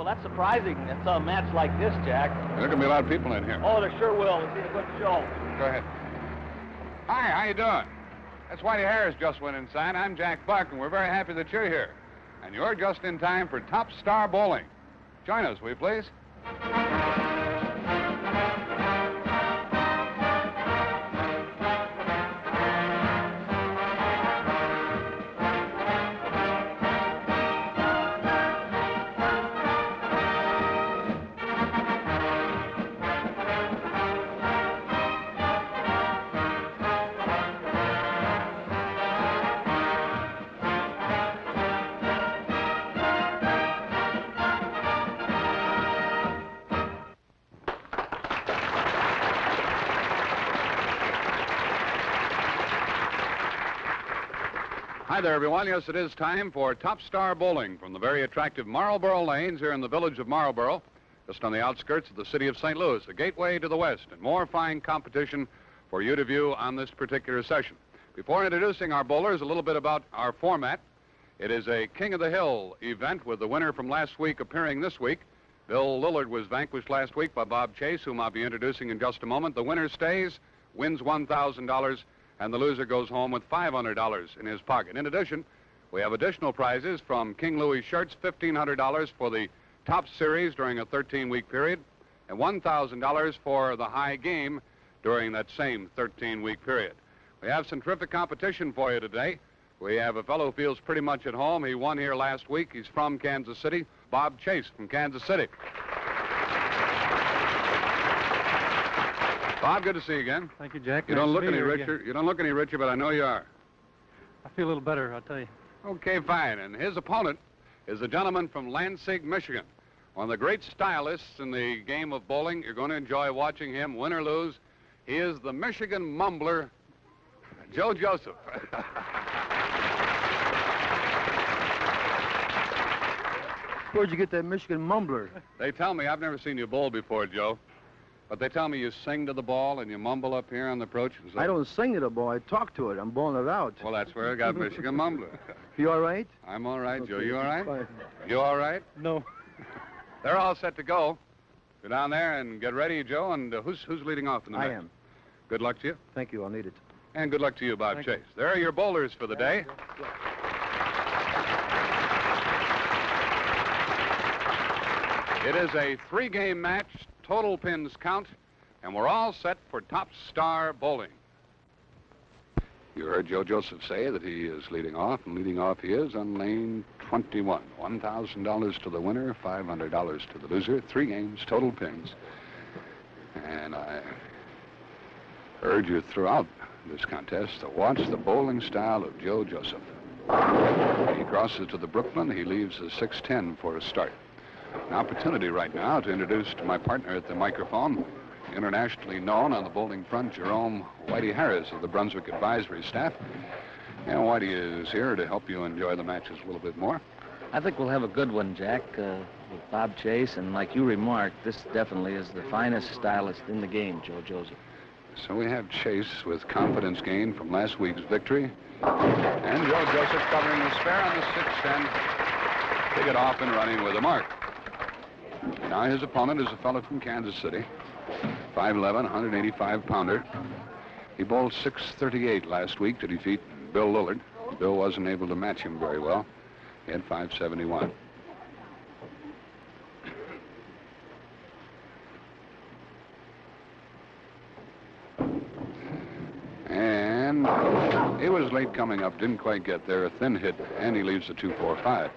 Well, that's surprising. It's a match like this, Jack. There can be a lot of people in here. Oh, there sure will. We'll see a good show. Go ahead. Hi, how you doing? That's Whitey Harris just went inside. I'm Jack Buck, and we're very happy that you're here. And you're just in time for Top Star Bowling. Join us, will you please? Hi there, everyone. Yes, it is time for Top Star Bowling from the very attractive Marlboro Lanes here in the village of Marlboro, just on the outskirts of the city of St. Louis, a gateway to the West, and more fine competition for you to view on this particular session. Before introducing our bowlers, a little bit about our format. It is a King of the Hill event with the winner from last week appearing this week. Bill Lillard was vanquished last week by Bob Chase, whom I'll be introducing in just a moment. The winner stays, wins $1,000, and the loser goes home with $500 in his pocket. In addition, we have additional prizes from King Louis Shirts, $1,500 for the top series during a 13-week period, and $1,000 for the high game during that same 13-week period. We have some terrific competition for you today. We have a fellow who feels pretty much at home. He won here last week. He's from Kansas City, Bob Chase from Kansas City. Bob, good to see you again. Thank you, Jack. You don't look any richer. You don't look any richer, but I know you are. I feel a little better, I'll tell you. Okay, fine. And his opponent is a gentleman from Lansing, Michigan. One of the great stylists in the game of bowling. You're going to enjoy watching him, win or lose. He is the Michigan mumbler, Joe Joseph. Where'd you get that Michigan mumbler? They tell me, I've never seen you bowl before, Joe, but they tell me you sing to the ball and you mumble up here on the approach. I don't sing to the ball. I talk to it. I'm bowling it out. Well, that's where I got Michigan mumbler. You all right? I'm all right, Joe. You all right? Fine. You all right? No. They're all set to go. Go down there and get ready, Joe. And who's leading off in the match? I am. Good luck to you. Thank you. I'll need it. And good luck to you, Bob Chase. There are your bowlers for the day. It is a 3-game match, total pins count, and we're all set for Top Star Bowling. You heard Joe Joseph say that he is leading off, and leading off he is on lane 21. $1,000 to the winner, $500 to the loser. 3 games, total pins. And I urge you throughout this contest to watch the bowling style of Joe Joseph. He crosses to the Brooklyn. He leaves a 6-10 for a start. An opportunity right now to introduce to my partner at the microphone, internationally known on the bowling front, Jerome Whitey Harris of the Brunswick advisory staff. And Whitey is here to help you enjoy the matches a little bit more. I think we'll have a good one, Jack, with Bob Chase. And like you remarked, this definitely is the finest stylist in the game, Joe Joseph. So we have Chase with confidence gained from last week's victory. And Joe Joseph covering the spare on the 6-10 to get off and running with a mark. Now his opponent is a fellow from Kansas City, 5'11", 185-pounder. He bowled 638 last week to defeat Bill Lillard. Bill wasn't able to match him very well. He had 571. And he was late coming up, didn't quite get there. A thin hit, and he leaves the 2-4-5.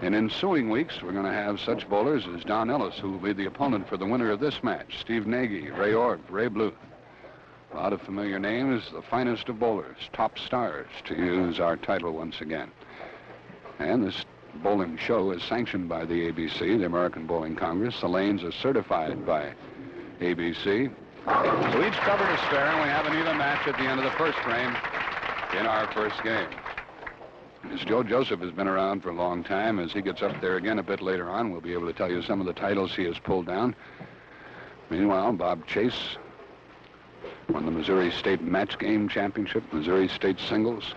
In ensuing weeks, we're going to have such bowlers as Don Ellis, who will be the opponent for the winner of this match, Steve Nagy, Ray Org, Ray Bluth. A lot of familiar names, the finest of bowlers, top stars, to use our title once again. And this bowling show is sanctioned by the ABC, the American Bowling Congress. The lanes are certified by ABC. So each covered a spare, and we have an even match at the end of the first frame in our first game. As Joe Joseph has been around for a long time, as he gets up there again a bit later on, we'll be able to tell you some of the titles he has pulled down. Meanwhile, Bob Chase won the Missouri State Match Game Championship, Missouri State Singles.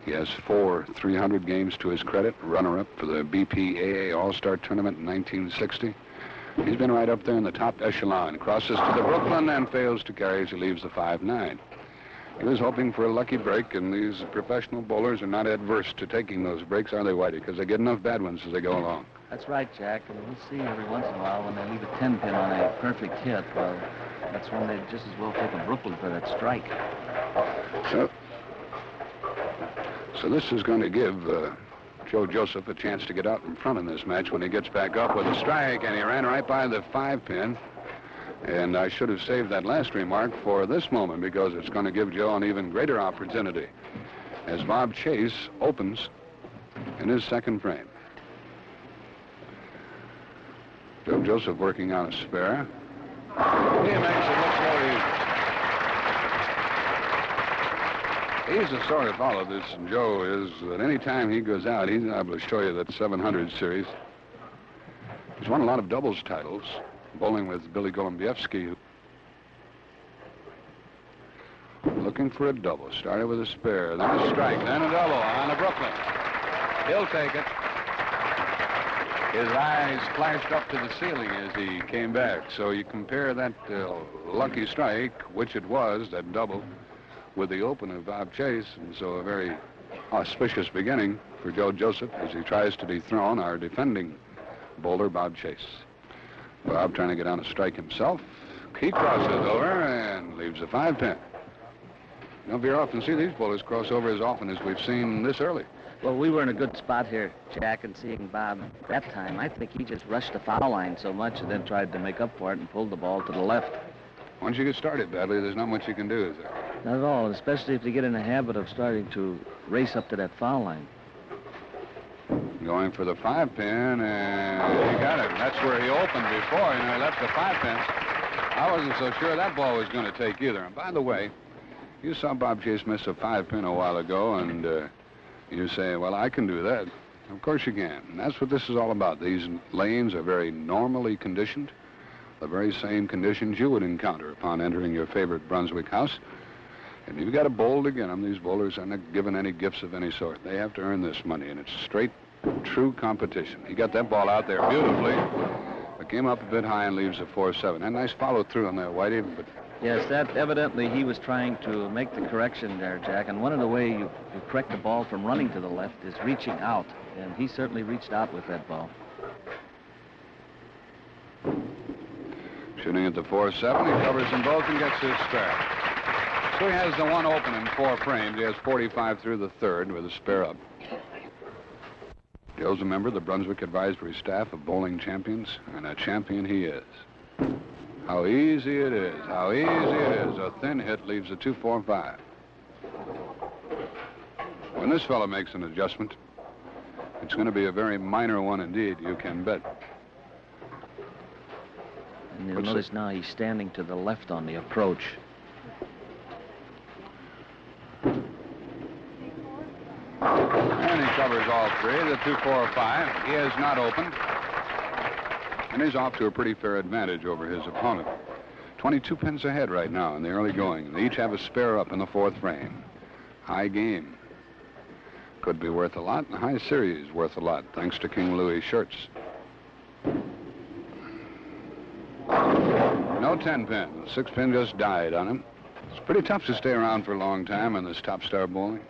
He has 4 300 games to his credit, runner-up for the BPAA All-Star Tournament in 1960. He's been right up there in the top echelon. Crosses to the Brooklyn and fails to carry as he leaves the 5-9. He was hoping for a lucky break, and these professional bowlers are not adverse to taking those breaks, are they, Whitey? Because they get enough bad ones as they go along. That's right, Jack. And we'll see every once in a while when they leave a 10-pin on a perfect hit. Well, that's when they just as well take a Brooklyn for that strike. So this is going to give Joe Joseph a chance to get out in front in this match when he gets back up with a strike, and he ran right by the 5-pin. And I should have saved that last remark for this moment because it's going to give Joe an even greater opportunity as Bob Chase opens in his second frame. Joe Joseph working on a spare. He makes it look so easy. He's the sort of fellow, this Joe is, that any time he goes out, he's able to show you that 700 series. He's won a lot of doubles titles, bowling with Billy Golombiewski. Looking for a double. Started with a spare, then a strike, then a double on the Brooklyn. He'll take it. His eyes flashed up to the ceiling as he came back. So you compare that lucky strike, which it was, that double, with the open of Bob Chase, and so a very auspicious beginning for Joe Joseph as he tries to dethrone our defending bowler, Bob Chase. Bob trying to get on a strike himself. He crosses over and leaves a 5-pin. You don't very often see these bowlers cross over as often as we've seen this early. Well, we were in a good spot here, Jack, and seeing Bob that time, I think he just rushed the foul line so much and then tried to make up for it and pulled the ball to the left. Once you get started badly, there's not much you can do, is there? Not at all, especially if you get in the habit of starting to race up to that foul line. Going for the 5-pin, and he got it. That's where he opened before, he left the 5-pin. I wasn't so sure that ball was going to take either. And by the way, you saw Bob Chase miss a 5-pin a while ago, and you say, well, I can do that. Of course you can. And that's what this is all about. These lanes are very normally conditioned, the very same conditions you would encounter upon entering your favorite Brunswick house. And you've got to bowl to get them. These bowlers are not given any gifts of any sort. They have to earn this money, and it's straight, true competition. He got that ball out there beautifully, but came up a bit high and leaves a 4-7. And nice follow-through on that, Whitey, but... Yes, that evidently he was trying to make the correction there, Jack. And one of the ways you correct the ball from running to the left is reaching out. And he certainly reached out with that ball. Shooting at the 4-7, he covers them both and gets his spare. So he has the one open in 4 frames. He has 45 through the third with a spare up. Joe's a member of the Brunswick advisory staff of bowling champions, and a champion he is. How easy it is. How easy it is. A thin hit leaves a 2-4-5. When this fellow makes an adjustment, it's going to be a very minor one indeed, you can bet. And you'll notice now he's standing to the left on the approach. And he covers all three, the 2-4-5. He has not opened. And he's off to a pretty fair advantage over his opponent. 22 pins ahead right now in the early going. They each have a spare up in the 4th frame. High game. Could be worth a lot, and high series worth a lot, thanks to King Louis shirts. No 10-pin. The 6-pin just died on him. It's pretty tough to stay around for a long time in this top star bowling.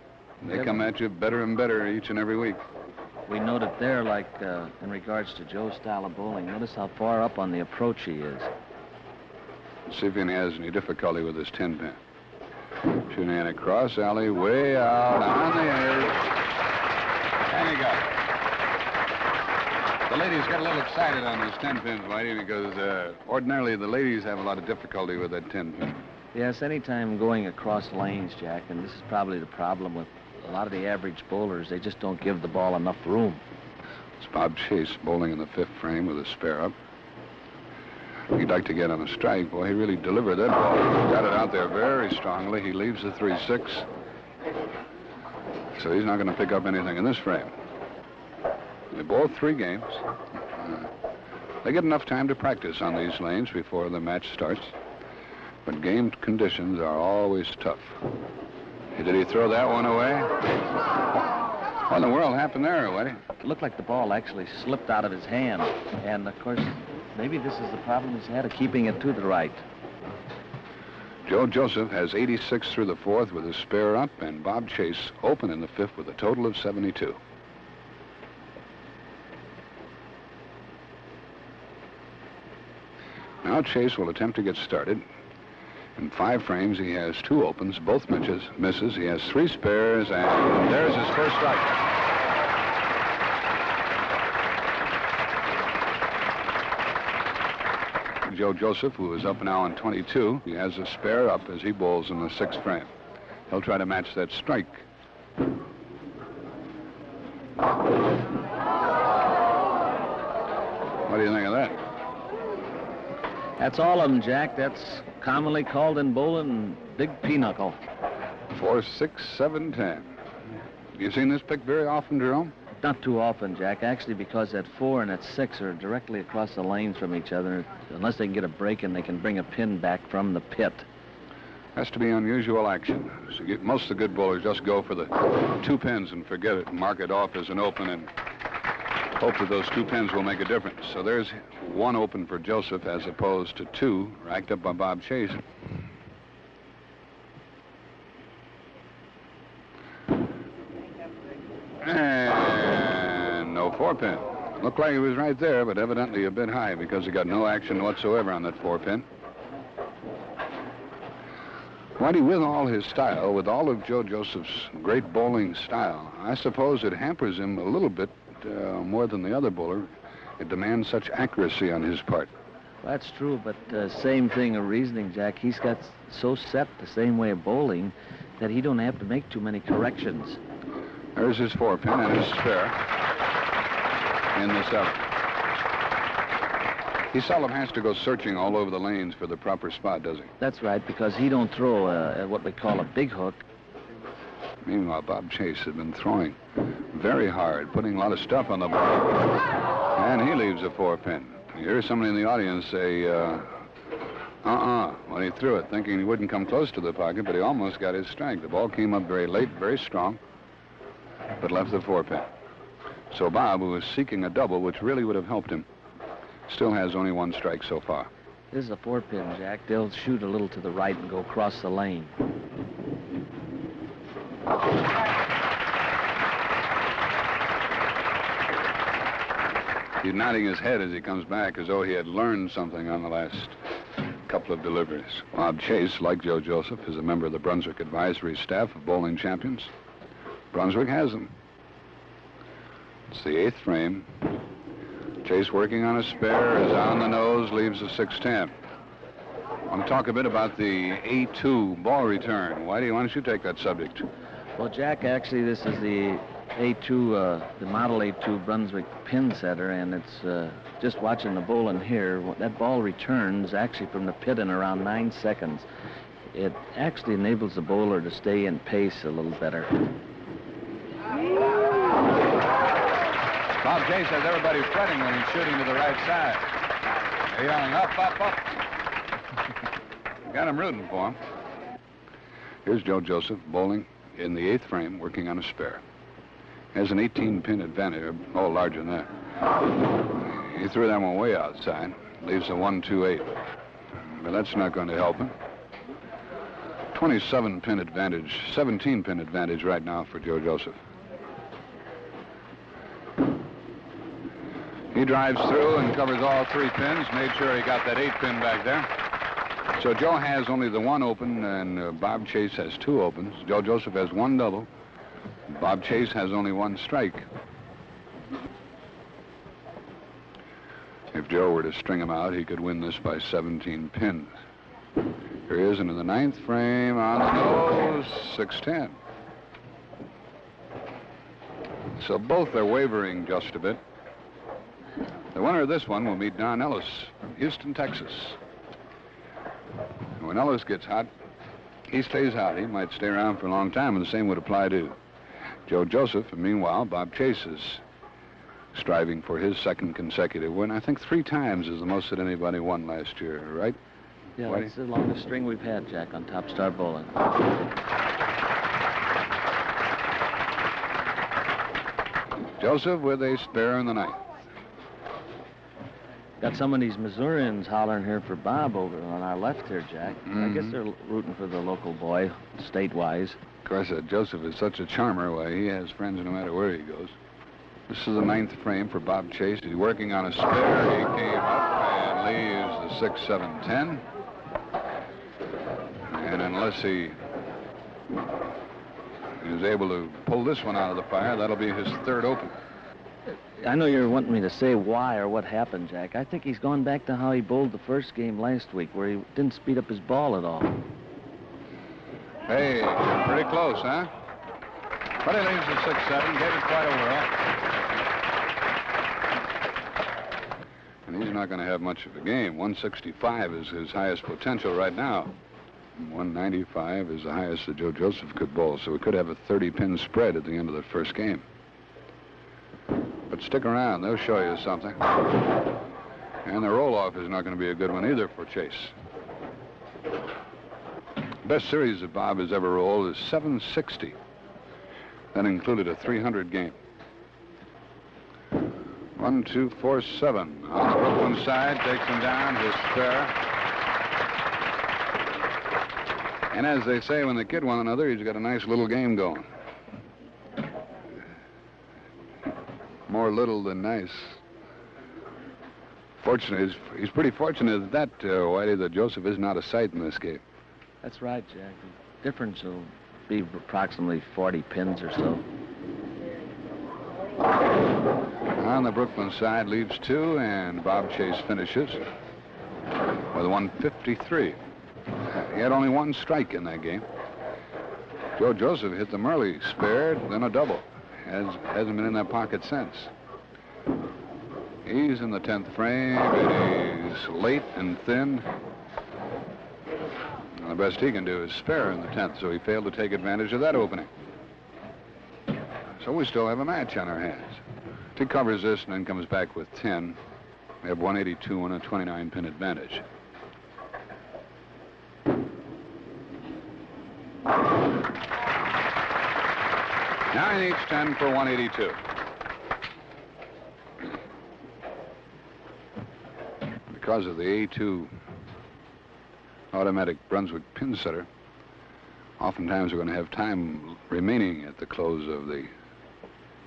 They come at you better and better each and every week. We noted there, like in regards to Joe's style of bowling, notice how far up on the approach he is. Let's see if he has any difficulty with his 10-pin. Shooting in a cross alley way out on the edge. And he got it. The ladies got a little excited on those 10-pins, Whitey, because ordinarily the ladies have a lot of difficulty with that 10-pin. Yes, anytime going across lanes, Jack, and this is probably the problem with a lot of the average bowlers, they just don't give the ball enough room. It's Bob Chase bowling in the 5th frame with a spare up. He'd like to get on a strike. Boy, he really delivered that ball. Got it out there very strongly. He leaves the 3-6. So he's not going to pick up anything in this frame. They bowl 3 games. They get enough time to practice on these lanes before the match starts. But game conditions are always tough. Did he throw that one away? What in the world happened there, Whitey? It looked like the ball actually slipped out of his hand. And, of course, maybe this is the problem he's had of keeping it to the right. Joe Joseph has 86 through the fourth with his spare up, and Bob Chase open in the fifth with a total of 72. Now Chase will attempt to get started. In 5 frames, he has 2 opens, both misses. He has 3 spares, and there's his first strike. Joe Joseph, who is up now on 22, he has a spare up as he bowls in the 6th frame. He'll try to match that strike. What do you think of that? That's all of them, Jack. That's commonly called in bowling big pinochle. 4, 6, 7, 10. You seen this pick very often, Jerome? Not too often, Jack. Actually, because that 4 and that 6 are directly across the lanes from each other. Unless they can get a break and they can bring a pin back from the pit. Has to be unusual action. So most of the good bowlers just go for the 2 pins and forget it, and mark it off as an open, and hope that those 2 pins will make a difference. So there's 1 open for Joseph as opposed to 2 racked up by Bob Chase. And no 4-pin. Looked like he was right there, but evidently a bit high because he got no action whatsoever on that 4-pin. Whitey, with all his style, with all of Joe Joseph's great bowling style, I suppose it hampers him a little bit more than the other bowler. It demands such accuracy on his part. Well, that's true, but same thing of reasoning, Jack. He's got so set the same way of bowling that he don't have to make too many corrections. There's his 4-pin and his spare in the 7th. He seldom has to go searching all over the lanes for the proper spot, does he? That's right, because he don't throw what we call a big hook. Meanwhile, Bob Chase has been throwing very hard, putting a lot of stuff on the ball. And he leaves a 4-pin. You hear somebody in the audience say, when he threw it, thinking he wouldn't come close to the pocket, but he almost got his strike. The ball came up very late, very strong, but left the 4-pin. So Bob, who was seeking a double, which really would have helped him, still has only 1 strike so far. This is a 4-pin, Jack. They'll shoot a little to the right and go across the lane. He's nodding his head as he comes back as though he had learned something on the last couple of deliveries. Bob Chase, like Joe Joseph, is a member of the Brunswick advisory staff of bowling champions. Brunswick has them. It's the 8th frame. Chase working on a spare, is on the nose, leaves a 6-10. I want to talk a bit about the A2 ball return. Whitey, why don't you take that subject? Well, Jack, actually, this is the A2, the Model A2 Brunswick pin setter, and it's just watching the bowling here. That ball returns actually from the pit in around 9 seconds. It actually enables the bowler to stay in pace a little better. Bob Chase has everybody fretting when he's shooting to the right side. They're yelling, up, up, up. Got him rooting for him. Here's Joe Joseph bowling in the 8th frame, working on a spare. Has an 18-pin advantage, oh, larger than that. He threw that one way outside, leaves a 1-2-8. But that's not going to help him. 27-pin advantage, 17-pin advantage right now for Joe Joseph. He drives through and covers all 3 pins, made sure he got that 8-pin back there. So Joe has only the 1 open, and Bob Chase has 2 opens. Joe Joseph has 1 double. Bob Chase has only 1 strike. If Joe were to string him out, he could win this by 17 pins. Here he is into the 9th frame, on the nose, 6-10. So both are wavering just a bit. The winner of this one will be Don Ellis from Houston, Texas. When Ellis gets hot, he stays hot. He might stay around for a long time, and the same would apply to Joe Joseph. And meanwhile, Bob Chase is striving for his 2nd consecutive win. I think 3 times is the most that anybody won last year, right? Yeah, Whitey? That's the longest string we've had, Jack, on Top Star Bowling. Joseph with a spare in the ninth. Got some of these Missourians hollering here for Bob over on our left here, Jack. I guess they're rooting for the local boy, state-wise. Of course, Joseph is such a charmer. Why, he has friends no matter where he goes. This is the ninth frame for Bob Chase. He's working on a spare. He came up and leaves the 6, 7, 10. And unless he is able to pull this one out of the fire, that'll be his third open. I know you're wanting me to say why or what happened, Jack. I think he's gone back to how he bowled the first game last week, where he didn't speed up his ball at all. Hey, pretty close, huh? But he leaves the 6, 7, gave it quite a whirl. And he's not going to have much of a game. 165 is his highest potential right now. 195 is the highest that Joe Joseph could bowl, so we could have a 30-pin spread at the end of the first game. But stick around, they'll show you something. And the roll-off is not going to be a good one either for Chase. Best series that Bob has ever rolled is 760. That included a 300 game. 1, 2, 4, 7. On the Brooklyn side, takes him down, his spare. And as they say when they kid one another, he's got a nice little game going. More little than nice. Fortunate, he's pretty fortunate at that, Whitey, that Joseph is not a sight in this game. That's right, Jack. The difference will be approximately 40 pins or so. On the Brooklyn side, leaves 2, and Bob Chase finishes with 153. He had only 1 strike in that game. Joe Joseph hit the Murley spared, then a double. Hasn't been in that pocket since. He's in the 10th frame, and he's late and thin. And the best he can do is spare in the 10th, so he failed to take advantage of that opening. So we still have a match on our hands. If he covers this and then comes back with 10, we have 182 and a 29-pin advantage. Now he needs 10 for 182. Because of the A2 automatic Brunswick pin setter, oftentimes we're going to have time remaining at the close of the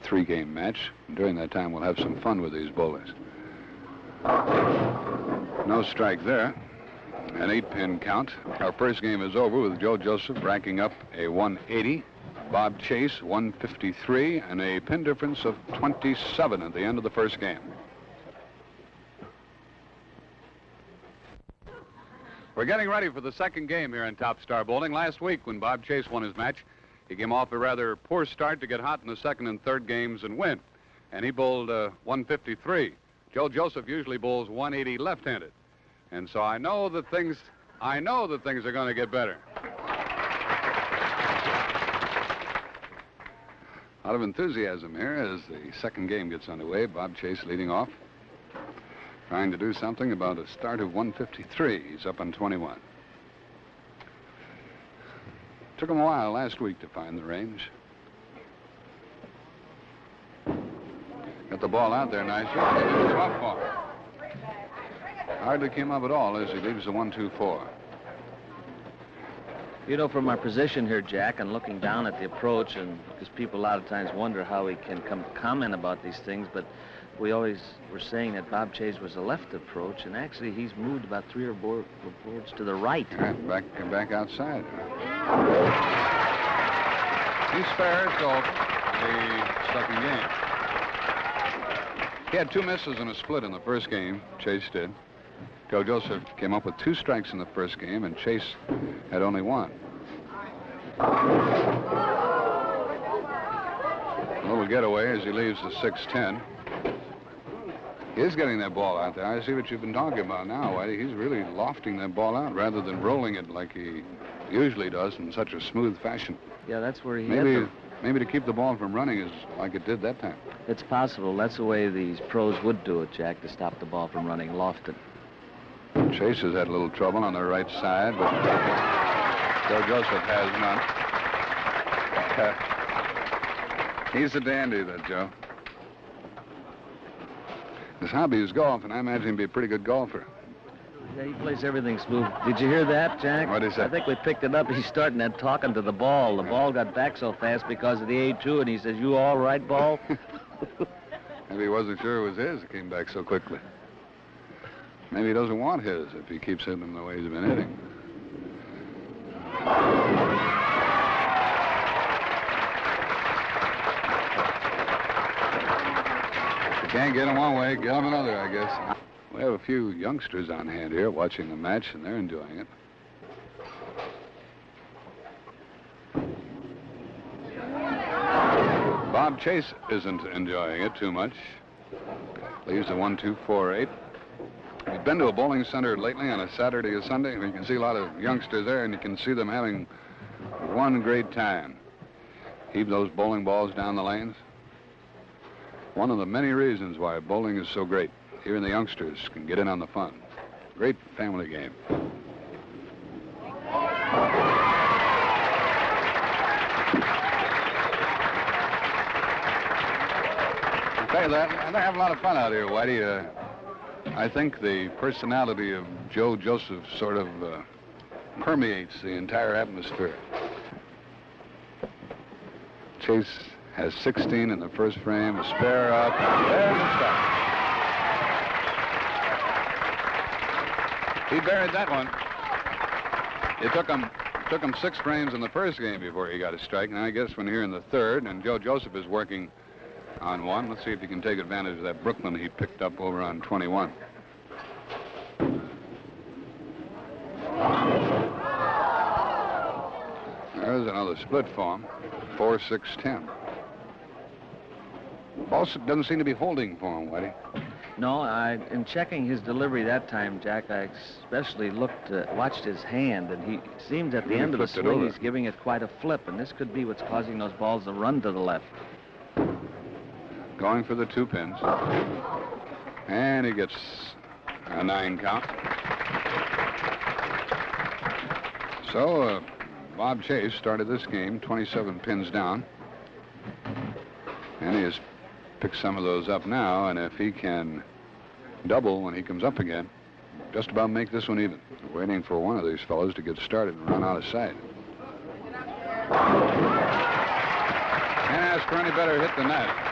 3-game match. And during that time, we'll have some fun with these bowlers. No strike there. An 8-pin count. Our first game is over with Joe Joseph racking up a 180. Bob Chase, 153, and a pin difference of 27 at the end of the first game. We're getting ready for the second game here in Top Star Bowling. Last week, when Bob Chase won his match, he came off a rather poor start to get hot in the second and third games and win. And he bowled 153. Joe Joseph usually bowls 180 left-handed. And so I know that things are going to get better. A lot of enthusiasm here as the second game gets underway. Bob Chase leading off, trying to do something about a start of 153. He's up on 21. Took him a while last week to find the range. Got the ball out there nicely. Softball. Hardly came up at all as he leaves the 1-2-4. You know, from our position here, Jack, and looking down at the approach, and because people a lot of times wonder how we can come to comment about these things, but we always were saying that Bob Chase was a left approach, and actually he's moved about 3 or 4 boards to the right. Back outside. He spares off the second game. He had 2 misses and a split in the first game. Chase did. Joe Joseph came up with 2 strikes in the first game, and Chase had only 1. A little getaway as he leaves the 6-10. He is getting that ball out there. I see what you've been talking about now, Whitey. He's really lofting that ball out rather than rolling it like he usually does in such a smooth fashion. Yeah, that's where he Maybe to keep the ball from running is like it did that time. It's possible. That's the way these pros would do it, Jack, to stop the ball from running lofted. Chase has had a little trouble on the right side, but Joe Joseph has none. He's a dandy, that Joe. His hobby is golf, and I imagine he'd be a pretty good golfer. Yeah, he plays everything smooth. Did you hear that, Jack? What is that? I think we picked it up. He's starting that talking to the ball. The ball got back so fast because of the A2, and he says, "You all right, ball?" Maybe he wasn't sure it was his. It came back so quickly. Maybe he doesn't want his if he keeps hitting them the way he's been hitting. If you can't get him one way, get him another, I guess. We have a few youngsters on hand here watching the match, and they're enjoying it. Bob Chase isn't enjoying it too much. Leaves a 1-2-4-8. He's been to a bowling center lately on a Saturday or Sunday, and you can see a lot of youngsters there, and you can see them having one great time. Heave those bowling balls down the lanes. One of the many reasons why bowling is so great. Here the youngsters can get in on the fun. Great family game. I'll tell you that, they have a lot of fun out here, Whitey. I think the personality of Joe Joseph sort of permeates the entire atmosphere. Chase has 16 in the first frame, a spare up, and there's a strike. He buried that one. It took him 6 frames in the first game before he got a strike. Now I guess when here in the third, and Joe Joseph is working on one. Let's see if he can take advantage of that Brooklyn he picked up over on 21. There's another split form, 4-6-10. Ball doesn't seem to be holding for him, Whitey. No, in checking his delivery that time, Jack, I especially watched his hand, and he seems at the end of the swing he's giving it quite a flip, and this could be what's causing those balls to run to the left. Going for the 2 pins. And he gets a 9 count. So, Bob Chase started this game 27 pins down. And he has picked some of those up now, and if he can double when he comes up again, just about make this one even. Waiting for one of these fellows to get started and run out of sight. Can't ask for any better hit than that.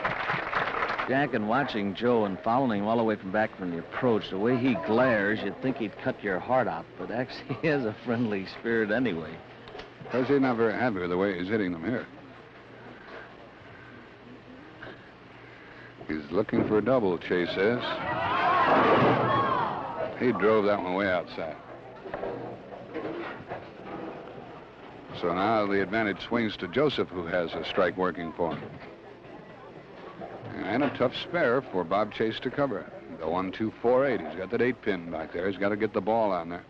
Jack, and watching Joe and following him all the way from back from the approach, the way he glares, you'd think he'd cut your heart out, but actually he has a friendly spirit anyway. Because he's not very happy with the way he's hitting them here. He's looking for a double, Chase says. He drove that one way outside. So now the advantage swings to Joseph, who has a strike working for him. And a tough spare for Bob Chase to cover. The 1-2-4-8. He's got that 8 pin back there. He's got to get the ball on there.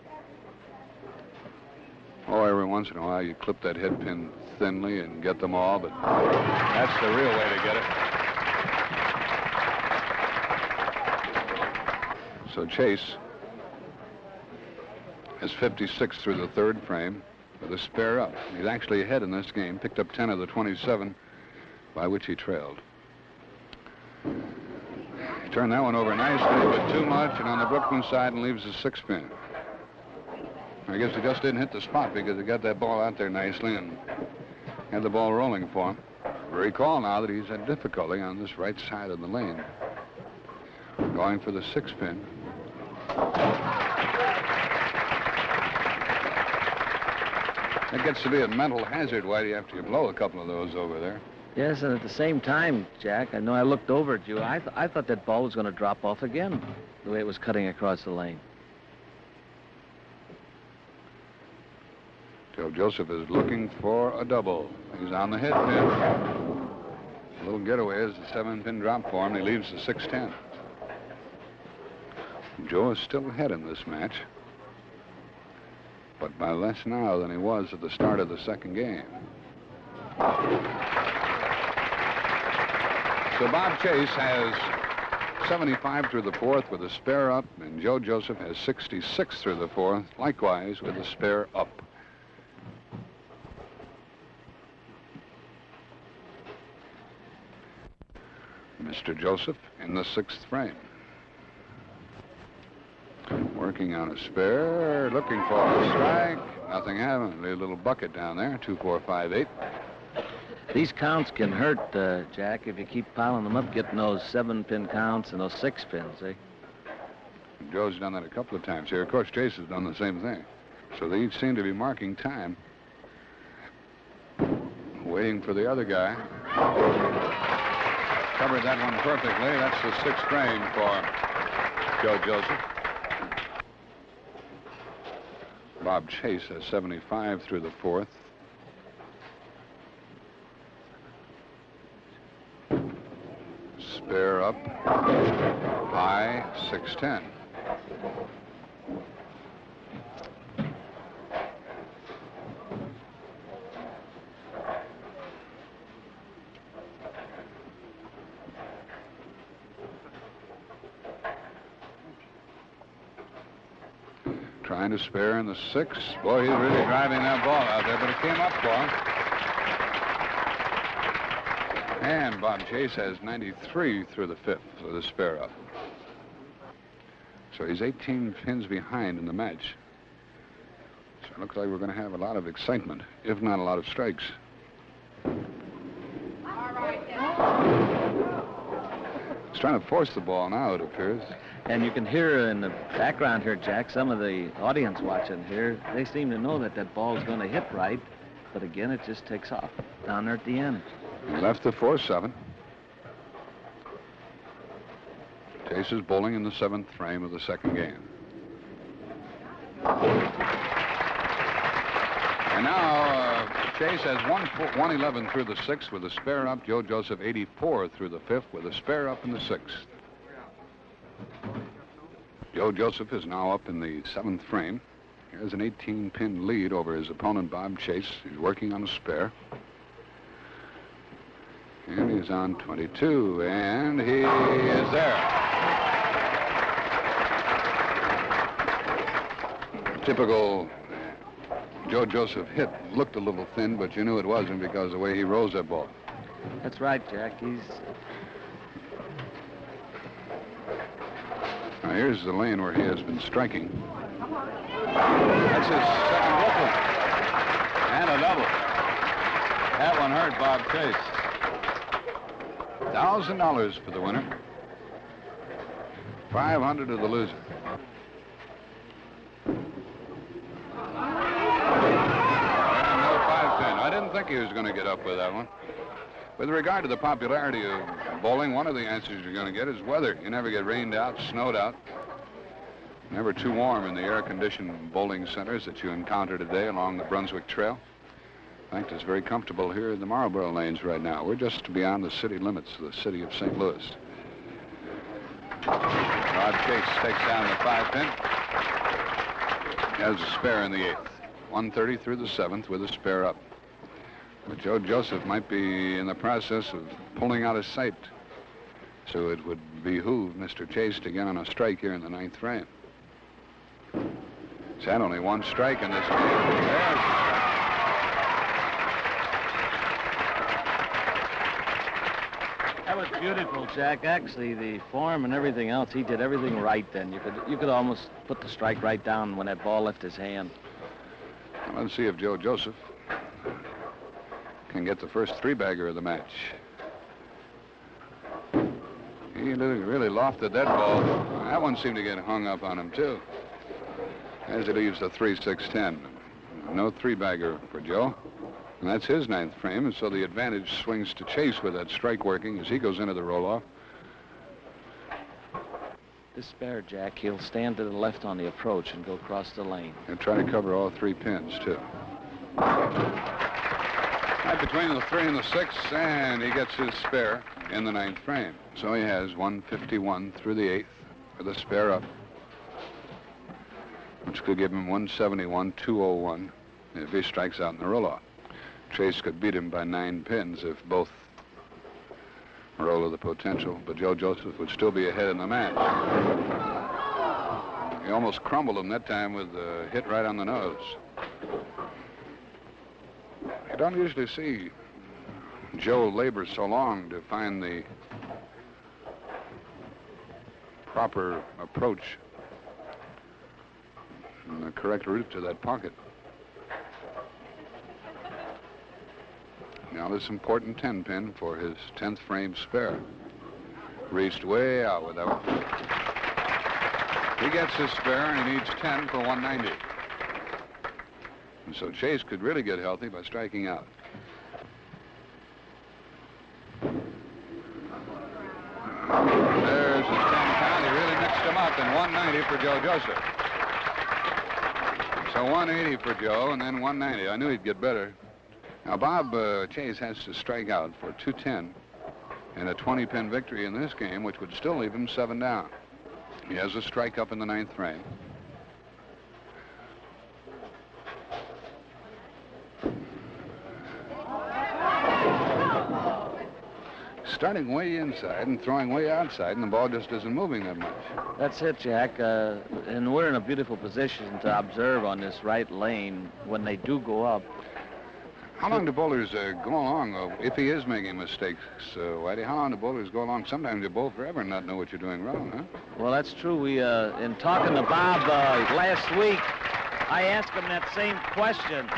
Oh, every once in a while you clip that head pin thinly and get them all, but that's the real way to get it. So Chase has 56 through the third frame with a spare up. He's actually ahead in this game, picked up 10 of the 27 by which he trailed. He turned that one over nicely, but too much, and on the Brooklyn side, and leaves a 6 pin. I guess he just didn't hit the spot because he got that ball out there nicely and had the ball rolling for him. Recall now that he's had difficulty on this right side of the lane. Going for the 6 pin. That gets to be a mental hazard, Whitey, after you blow a couple of those over there. Yes, and at the same time, Jack, I know I looked over at you. I thought that ball was going to drop off again, the way it was cutting across the lane. Joe Joseph is looking for a double. He's on the head pin. A little getaway is a 7-pin drop for him. He leaves the 6-10. Joe is still ahead in this match, but by less now than he was at the start of the second game. So Bob Chase has 75 through the fourth with a spare up, and Joe Joseph has 66 through the fourth, likewise with a spare up. Mr. Joseph in the 6th frame. Working on a spare, looking for a strike. Nothing happened. A little bucket down there, 2, 4, 5, 8. These counts can hurt, Jack, if you keep piling them up, getting those 7-pin counts and those 6 pins, eh? Joe's done that a couple of times here. Of course, Chase has done the same thing. So they each seem to be marking time. Waiting for the other guy. Covered that one perfectly. That's the 6th frame for Joe Joseph. Bob Chase has 75 through the 4th. Spare up. High, 6-10. Trying to spare in the 6. Boy, he's really driving that ball out there, but it came up for him. And Bob Chase has 93 through the 5th with a spare up. So he's 18 pins behind in the match. So it looks like we're going to have a lot of excitement, if not a lot of strikes. He's trying to force the ball now, it appears. And you can hear in the background here, Jack, some of the audience watching here, they seem to know that that ball's going to hit right. But again, it just takes off down there at the end. He left the 4-7. Chase is bowling in the 7th frame of the 2nd game. And now Chase has 111 through the 6th with a spare up. Joe Joseph 84 through the 5th with a spare up in the 6th. Joe Joseph is now up in the 7th frame. He has an 18-pin lead over his opponent, Bob Chase. He's working on a spare. And he's on 22, and he is there. Typical Joe Joseph hit. Looked a little thin, but you knew it wasn't because of the way he rose that ball. That's right, Jack. He's... Now, here's the lane where he has been striking. That's his 2nd Brooklyn. And a double. That one hurt Bob Chase. $1,000 for the winner. 500 to the loser. And no 5-10. I didn't think he was going to get up with that one. With regard to the popularity of bowling, one of the answers you're going to get is weather. You never get rained out, snowed out. Never too warm in the air-conditioned bowling centers that you encounter today along the Brunswick Trail. In fact, it's very comfortable here in the Marlboro Lanes right now. We're just beyond the city limits of the city of St. Louis. Bob Chase takes down the 5-pin. He has a spare in the 8th. 130 through the 7th with a spare up. But Joe Joseph might be in the process of pulling out his sight. So it would behoove Mr. Chase to get on a strike here in the 9th frame. He's had only one strike in this game. There's the strike. That was beautiful, Jack. Actually, the form and everything else, he did everything right then. You could almost put the strike right down when that ball left his hand. Well, let's see if Joe Joseph can get the first 3-bagger of the match. He really lofted that ball. That one seemed to get hung up on him, too. As he leaves the 3-6-10. No 3-bagger for Joe. And that's his 9th frame, and so the advantage swings to Chase with that strike working as he goes into the roll-off. This spare, Jack, he'll stand to the left on the approach and go across the lane. And try to cover all 3 pins, too. Right between the 3 and the 6, and he gets his spare in the 9th frame. So he has 151 through the 8th with a spare up, which could give him 171, 201 if he strikes out in the roll-off. Chase could beat him by 9 pins if both roll of the potential, but Joe Joseph would still be ahead in the match. He almost crumbled him that time with a hit right on the nose. You don't usually see Joe labor so long to find the proper approach a correct route to that pocket. Now this important 10-pin for his 10th frame spare. Reached way out with that one. He gets his spare and he needs 10 for 190. And so Chase could really get healthy by striking out. There's his 10 count. He really mixed him up, and 190 for Joe Joseph. So 180 for Joe, and then 190. I knew he'd get better. Now, Bob Chase has to strike out for 210 and a 20-pin victory in this game, which would still leave him 7 down. He has a strike up in the 9th frame. Starting way inside and throwing way outside, and the ball just isn't moving that much. That's it, Jack. And we're in a beautiful position to observe on this right lane when they do go up. How long do bowlers go along, if he is making mistakes, Whitey? How long do bowlers go along? Sometimes you bowl forever and not know what you're doing wrong, huh? Well, that's true. We, in talking to Bob last week, I asked him that same question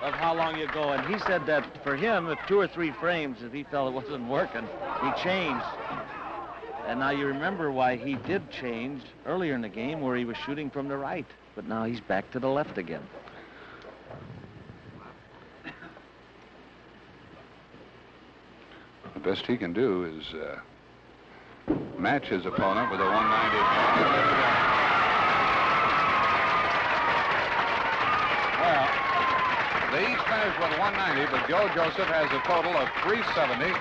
of how long you go, and he said that for him, if 2 or 3 frames, if he felt it wasn't working, he changed. And now you remember why he did change earlier in the game where he was shooting from the right, but now he's back to the left again. The best he can do is match his opponent with a 190. Well, they each finished with 190, but Joe Joseph has a total of 370.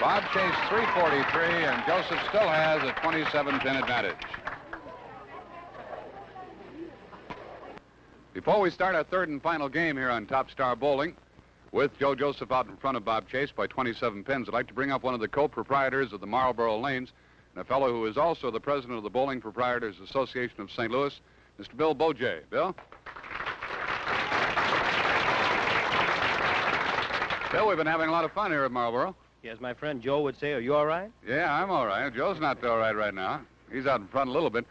Bob Chase 343, and Joseph still has a 27-pin advantage. Before we start our third and final game here on Top Star Bowling, with Joe Joseph out in front of Bob Chase by 27 pins, I'd like to bring up one of the co-proprietors of the Marlboro Lanes, and a fellow who is also the president of the Bowling Proprietors Association of St. Louis, Mr. Bill Bojay. Bill? Bill, we've been having a lot of fun here at Marlboro. Yes, my friend Joe would say, are you all right? Yeah, I'm all right. Joe's not all right now. He's out in front a little bit.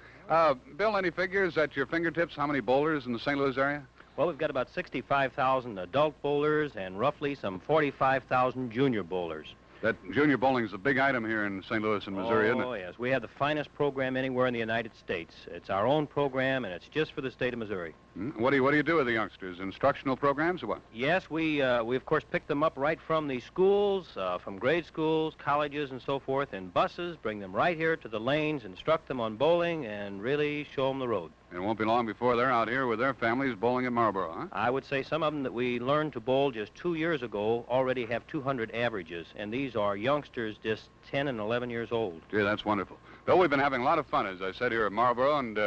Bill, any figures at your fingertips? How many bowlers in the St. Louis area? Well, we've got about 65,000 adult bowlers and roughly some 45,000 junior bowlers. That junior bowling is a big item here in St. Louis and Missouri, isn't it? Oh, yes. We have the finest program anywhere in the United States. It's our own program, and it's just for the state of Missouri. What do you do with the youngsters? Instructional programs or what? Yes, we of course pick them up right from the schools, from grade schools, colleges, and so forth, in buses, bring them right here to the lanes, instruct them on bowling, and really show them the road. And it won't be long before they're out here with their families bowling at Marlboro, huh? I would say some of them that we learned to bowl just 2 years ago already have 200 averages, and these are youngsters just 10 and 11 years old. Gee, that's wonderful. Bill, we've been having a lot of fun, as I said, here at Marlboro, and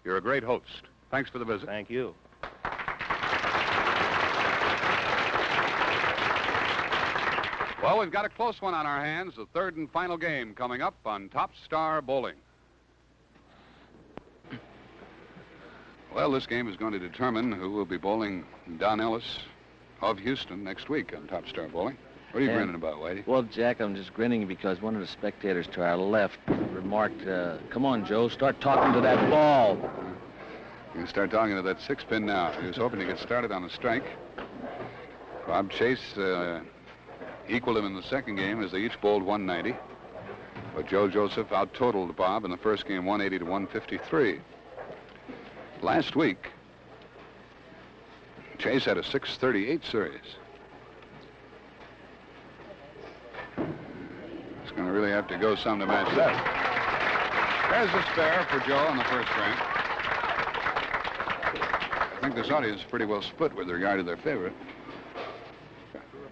you're a great host. Thanks for the visit. Thank you. Well, we've got a close one on our hands, the third and final game coming up on Top Star Bowling. Well, this game is going to determine who will be bowling Don Ellis of Houston next week on Top Star Bowling. What are you grinning about, Whitey? Well, Jack, I'm just grinning because one of the spectators to our left remarked, come on, Joe, start talking to that ball. You can start talking to that 6-pin now. He was hoping to get started on a strike. Bob Chase equaled him in the second game as they each bowled 190. But Joe Joseph out-totaled Bob in the first game 180 to 153. Last week, Chase had a 638 series. It's going to really have to go some to match that. There's a spare for Joe in the first frame. I think this audience is pretty well split with regard to their favorite.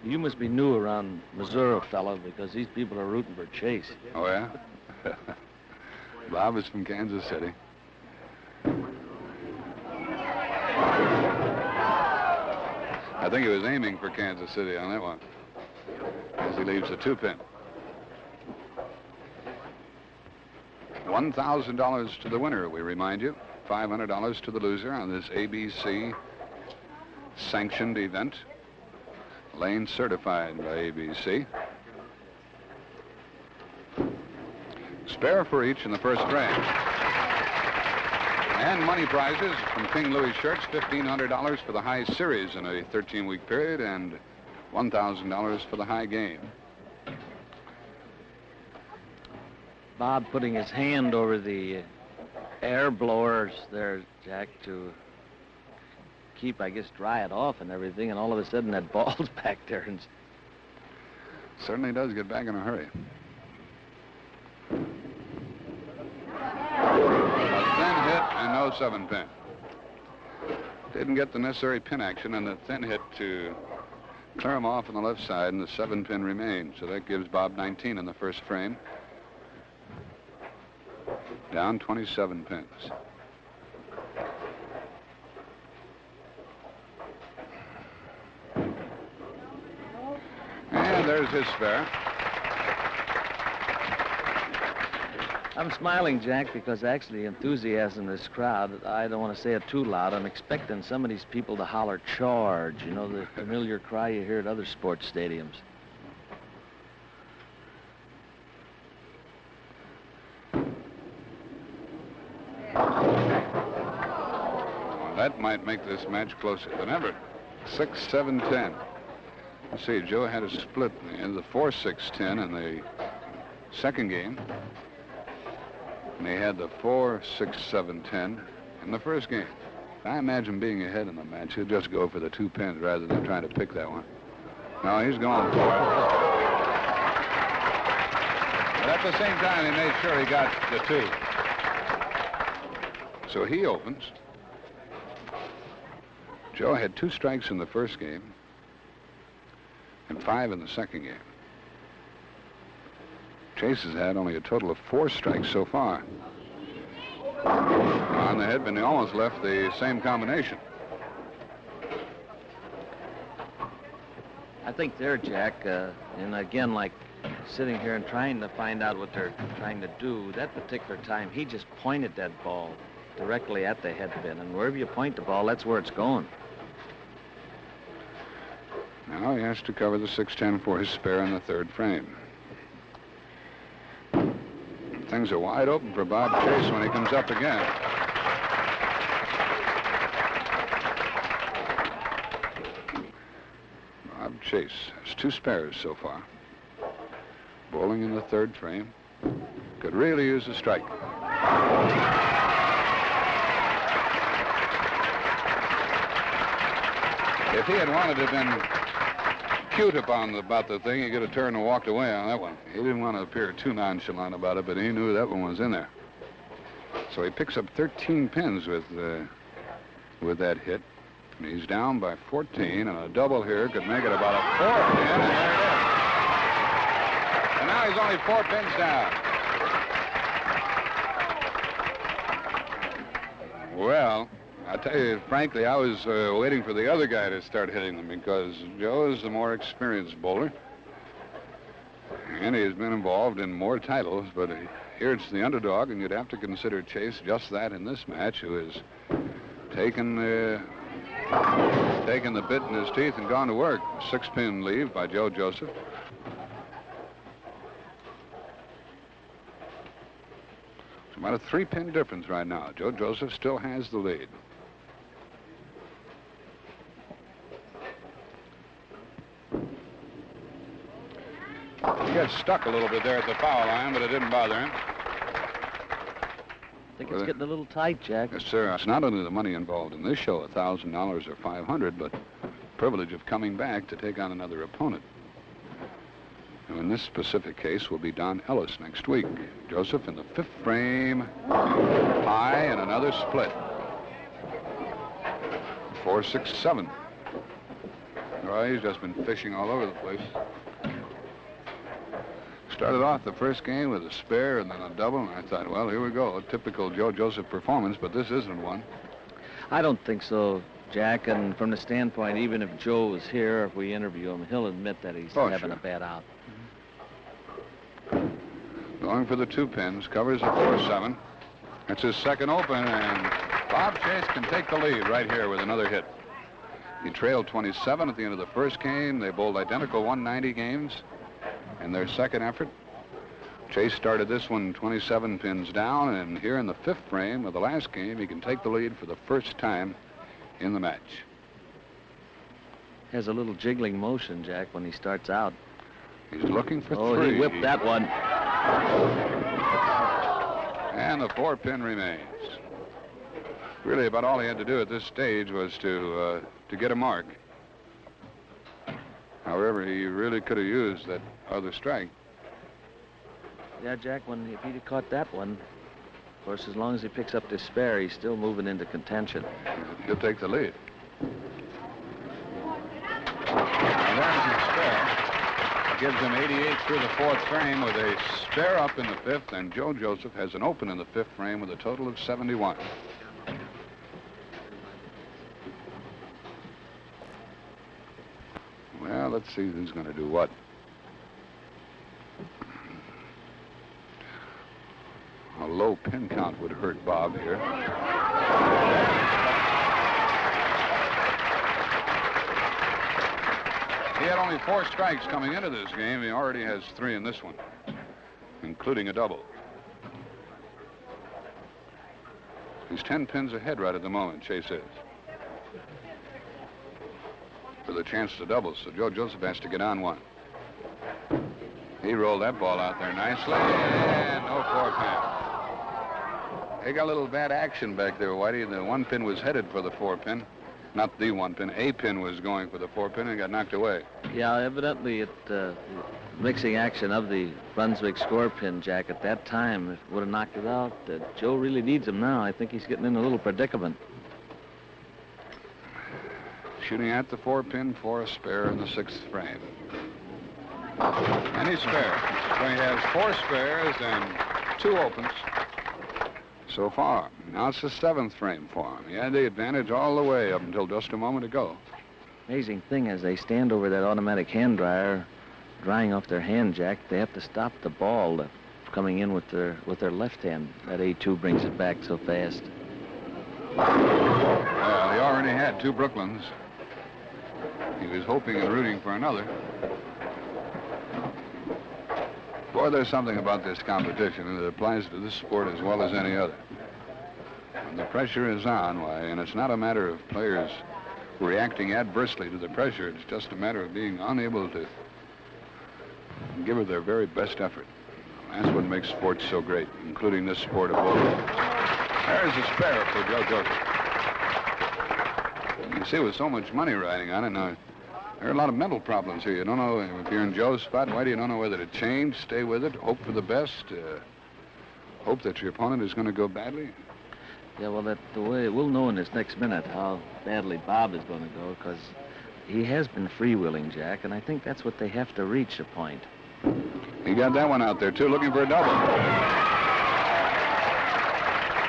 You must be new around Missouri, fella, because these people are rooting for Chase. Oh, yeah? Bob is from Kansas City. I think he was aiming for Kansas City on that one as he leaves the 2-pin. $1,000 to the winner, we remind you. $500 to the loser on this ABC sanctioned event. Lane certified by ABC. Spare for each in the first frame. And money prizes from King Louis Shirts, $1,500 for the high series in a 13-week period and $1,000 for the high game. Bob putting his hand over the air blowers there, Jack, to keep, I guess, dry it off and everything, and all of a sudden that ball's back there. And Certainly does get back in a hurry. A thin hit and no 7-pin. Didn't get the necessary pin action and the thin hit to clear him off on the left side, and the 7-pin remains. So that gives Bob 19 in the first frame. Down 27 pins. And there's his spare. I'm smiling, Jack, because actually enthusiasm in this crowd, I don't want to say it too loud. I'm expecting some of these people to holler charge, you know, the familiar cry you hear at other sports stadiums. That might make this match closer than ever. 6-7-10. Let's see, Joe had a split in the 4-6-10 in the second game. And he had the 4-6-7-10 in the first game. I imagine being ahead in the match, he'll just go for the 2 pins rather than trying to pick that one. No, he's going for it. But at the same time, he made sure he got the 2. So he opens. Joe had 2 strikes in the first game and 5 in the second game. Chase has had only a total of 4 strikes so far. On the headman, he almost left the same combination. I think there, Jack, and again, like sitting here and trying to find out what they're trying to do, that particular time, he just pointed that ball directly at the headpin, and wherever you point the ball, that's where it's going. Now he has to cover the 6-10 for his spare in the third frame. Things are wide open for Bob Chase when he comes up again. Bob Chase has 2 spares so far. Bowling in the third frame. Could really use a strike. If he had wanted to have been cute about the thing, he could have turned and walked away on that one. He didn't want to appear too nonchalant about it, but he knew that one was in there. So he picks up 13 pins with that hit. And he's down by 14, and a double here could make it about a 4 pin, and there it is. And now he's only 4 pins down. Well, I tell you, frankly, I was waiting for the other guy to start hitting them because Joe is the more experienced bowler. And he's been involved in more titles, but here it's the underdog, and you'd have to consider Chase just that in this match, who has taken the bit in his teeth and gone to work. 6-pin lead by Joe Joseph. It's about a 3-pin difference right now. Joe Joseph still has the lead. He got stuck a little bit there at the foul line, but it didn't bother him. I think it's getting a little tight, Jack. Yes, sir. It's not only the money involved in this show, $1,000 or $500, but the privilege of coming back to take on another opponent. And in this specific case will be Don Ellis next week. Joseph in the 5th frame, high, and another split. 4-6-7. Well, he's just been fishing all over the place. Started off the first game with a spare and then a double, and I thought, well, here we go. A typical Joe Joseph performance, but this isn't one. I don't think so, Jack, and from the standpoint, even if Joe was here, if we interview him, he'll admit that he's having a bad out. Going for the 2 pins, covers the 4-7. That's his second open, and Bob Chase can take the lead right here with another hit. He trailed 27 at the end of the first game. They bowled identical 190 games in their second effort. Chase started this one 27 pins down, and here in the 5th frame of the last game, he can take the lead for the first time in the match. Has a little jiggling motion, Jack, when he starts out. He's looking for 3. Oh, he whipped that one. And the 4-pin remains. Really, about all he had to do at this stage was to get a mark. However, he really could have used that other strike. Yeah, Jack, if he'd have caught that one, of course, as long as he picks up this spare, he's still moving into contention. He'll take the lead. Now, there's his spare. Gives him 88 through the 4th frame with a spare up in the 5th, and Joe Joseph has an open in the 5th frame with a total of 71. Well, let's see who's going to do what. A low pin count would hurt Bob here. He had only 4 strikes coming into this game. He already has 3 in this one, including a double. He's 10 pins ahead right at the moment, Chase is. With a chance to double, so Joe Joseph has to get on one. He rolled that ball out there nicely, and no 4-pin. He got a little bad action back there, Whitey. The 1 pin was headed for the 4-pin. Not the 1 pin. A pin was going for the 4-pin and got knocked away. Yeah, evidently mixing action of the Brunswick score pin, Jack, at that time, if it would have knocked it out, Joe really needs him now. I think he's getting in a little predicament. Shooting at the 4-pin for a spare in the 6th frame. And he's spare. So he has 4 spares and 2 opens so far. Now it's the 7th frame for him. He had the advantage all the way up until just a moment ago. Amazing thing, as they stand over that automatic hand dryer, drying off their hand, Jack, they have to stop the ball coming in with their left hand. That A2 brings it back so fast. Well, he already had 2 Brooklyns. He was hoping and rooting for another. Boy, there's something about this competition, and it applies to this sport as well as any other. When the pressure is on, why, and it's not a matter of players reacting adversely to the pressure. It's just a matter of being unable to give it their very best effort. That's what makes sports so great, including this sport of bowling. There's a spare for Joe Joseph. You see, with so much money riding on it, now, there are a lot of mental problems here. You don't know, if you're in Joe's spot, why do you don't know whether to change, stay with it, hope for the best, hope that your opponent is going to go badly? Yeah, well, we'll know in this next minute how badly Bob is going to go, because he has been freewheeling, Jack, and I think that's what they have to reach a point. He got that one out there, too, looking for a double.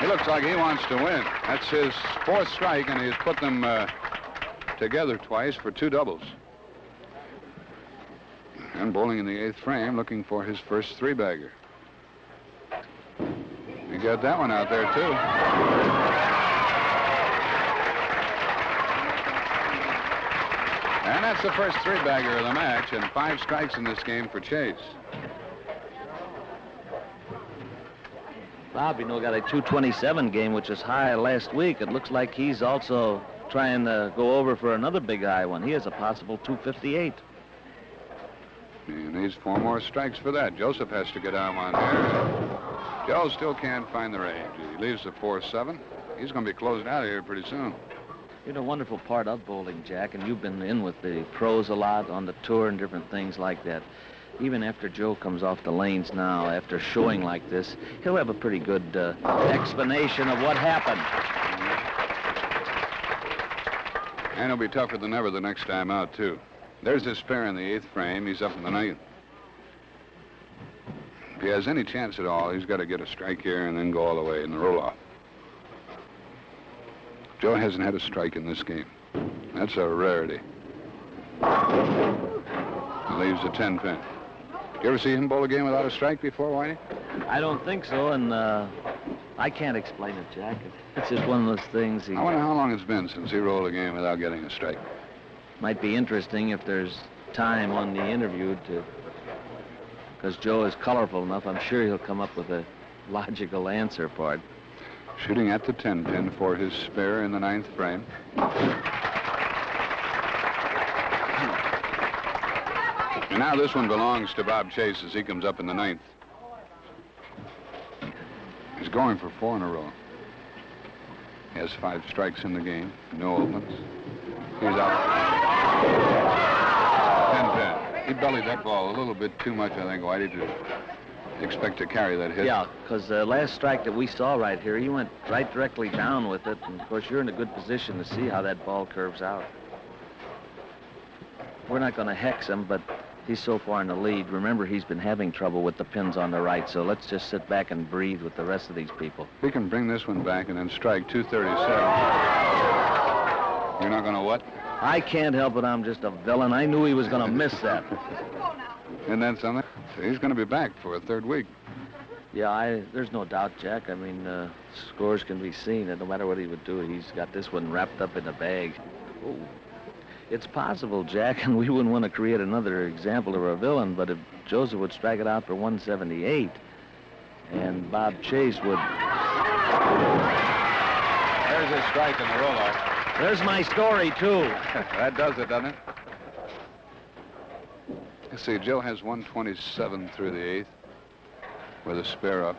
He looks like he wants to win. That's his 4th strike, and he's put them together twice for 2 doubles. And bowling in the 8th frame, looking for his first 3-bagger. He got that one out there, too. And that's the first 3-bagger of the match, and 5 strikes in this game for Chase. Bob, got a 227 game, which was high last week. It looks like he's also trying to go over for another big high one. He has a possible 258. He needs 4 more strikes for that. Joseph has to get on one here. Joe still can't find the range. He leaves the 4-7. He's going to be closed out of here pretty soon. You know, wonderful part of bowling, Jack, and you've been in with the pros a lot on the tour and different things like that. Even after Joe comes off the lanes now, after showing like this, he'll have a pretty good explanation of what happened. And he'll be tougher than ever the next time out, too. There's his spare in the 8th frame. He's up in the 9th. If he has any chance at all, he's got to get a strike here and then go all the way in the roll-off. Joe hasn't had a strike in this game. That's a rarity. He leaves a 10-pin. You ever see him bowl a game without a strike before, Whitey? I don't think so, and I can't explain it, Jack. It's just one of those things. I wonder how long it's been since he rolled a game without getting a strike. Might be interesting if there's time on the interview to Because Joe is colorful enough, I'm sure he'll come up with a logical answer for it. Shooting at the 10 pin for his spare in the 9th frame. And now this one belongs to Bob Chase as he comes up in the 9th. He's going for 4 in a row. He has 5 strikes in the game, no opens. He's out. 10-10. He bellied that ball a little bit too much, I think, Whitey, to expect to carry that hit. Yeah, because the last strike that we saw right here, he went right directly down with it. And, of course, you're in a good position to see how that ball curves out. We're not going to hex him, but he's so far in the lead. Remember, he's been having trouble with the pins on the right, so let's just sit back and breathe with the rest of these people. We can bring this one back and then strike 237. You're not going to what? I can't help it. I'm just a villain. I knew he was going to miss that. Isn't that something? So he's going to be back for a 3rd week. Yeah, there's no doubt, Jack. I mean, scores can be seen, and no matter what he would do, he's got this one wrapped up in a bag. Ooh. It's possible, Jack, and we wouldn't want to create another example of a villain, but if Joseph would strike it out for 178, and Bob Chase would... There's his strike in the roll-off. There's my story, too. That does it, doesn't it? Let's see, Joe has 127 through the 8th with a spare up.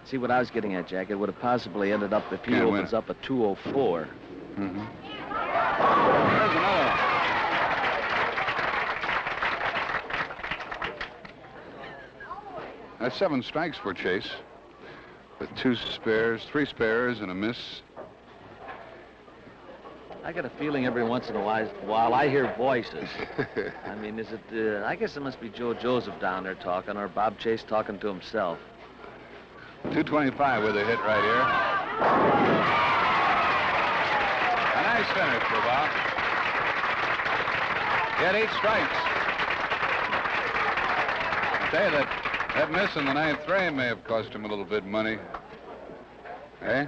See, what I was getting at, Jack, it would have possibly ended up if he Can't opens win. up a 204. Mm-hmm. There's another one. That's 7 strikes for Chase with 3 spares, and a miss. I got a feeling every once in a while I hear voices. I mean, is it, I guess it must be Joe Joseph down there talking, or Bob Chase talking to himself. 225 with a hit right here. A nice finish for Bob. He had 8 strikes. I tell you that miss in the 9th frame may have cost him a little bit of money. Eh?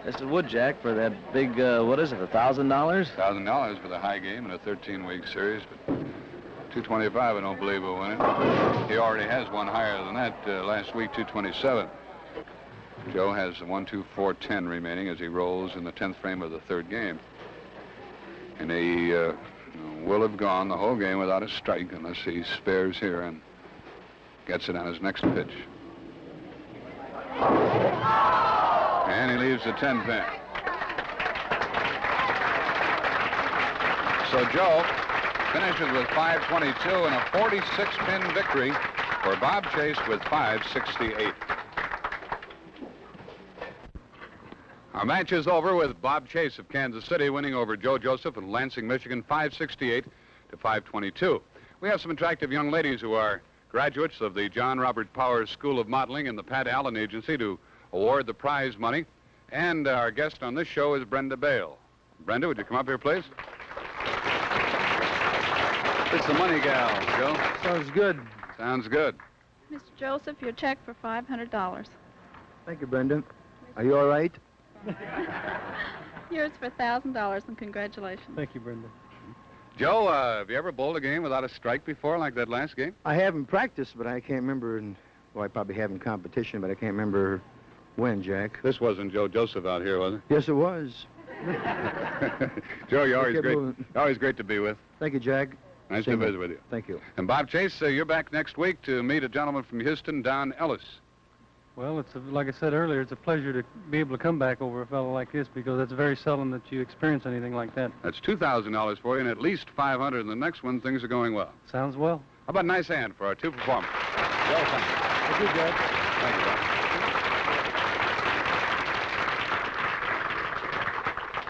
Yes, it would, Jack, for that big, what is it, $1,000? $1,000 for the high game in a 13-week series, but 225, I don't believe will win it. He already has one higher than that last week, 227. Joe has a 1-2-4-10 remaining as he rolls in the 10th frame of the 3rd game. And he will have gone the whole game without a strike unless he spares here and gets it on his next pitch. And he leaves the 10 pin. So Joe finishes with 522 and a 46-pin victory for Bob Chase with 568. Our match is over with Bob Chase of Kansas City winning over Joe Joseph of Lansing, Michigan, 568 to 522. We have some attractive young ladies who are graduates of the John Robert Powers School of Modeling and the Pat Allen Agency to award the prize money. And our guest on this show is Brenda Bale. Brenda, would you come up here, please? It's the money gal, Joe. Sounds good. Sounds good. Mr. Joseph, your check for $500. Thank you, Brenda. Are you all right? Yours for $1,000, and congratulations. Thank you, Brenda. Joe, have you ever bowled a game without a strike before, like that last game? I haven't practiced, but I can't remember. Well, I probably have in competition, but I can't remember when, Jack. This wasn't Joe Joseph out here, was it? Yes, it was. Joe, you're always Keep great. moving. Always great to be with. Thank you, Jack. Nice Same to here. visit with you. Thank you. And Bob Chase, you're back next week to meet a gentleman from Houston, Don Ellis. Well, like I said earlier, it's a pleasure to be able to come back over a fellow like this because it's very seldom that you experience anything like that. That's $2,000 for you and at least $500 in the next one. Things are going well. Sounds well. How about a nice hand for our 2 performers? Joe, thank you. Thank you, Jack. Thank you, Bob.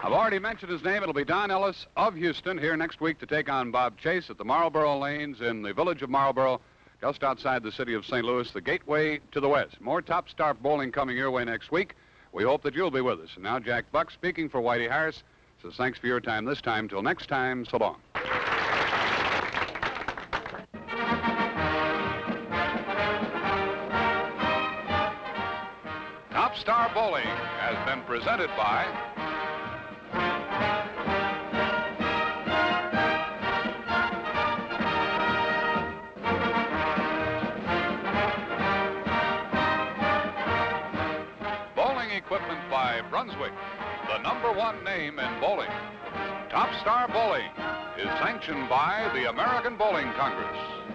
I've already mentioned his name. It'll be Don Ellis of Houston here next week to take on Bob Chase at the Marlboro Lanes in the village of Marlboro, just outside the city of St. Louis, the gateway to the West. More Top Star bowling coming your way next week. We hope that you'll be with us. And now Jack Buck speaking for Whitey Harris says thanks for your time this time. Till next time, so long. Top Star Bowling has been presented by by Brunswick, the #1 name in bowling. Top Star Bowling is sanctioned by the American Bowling Congress.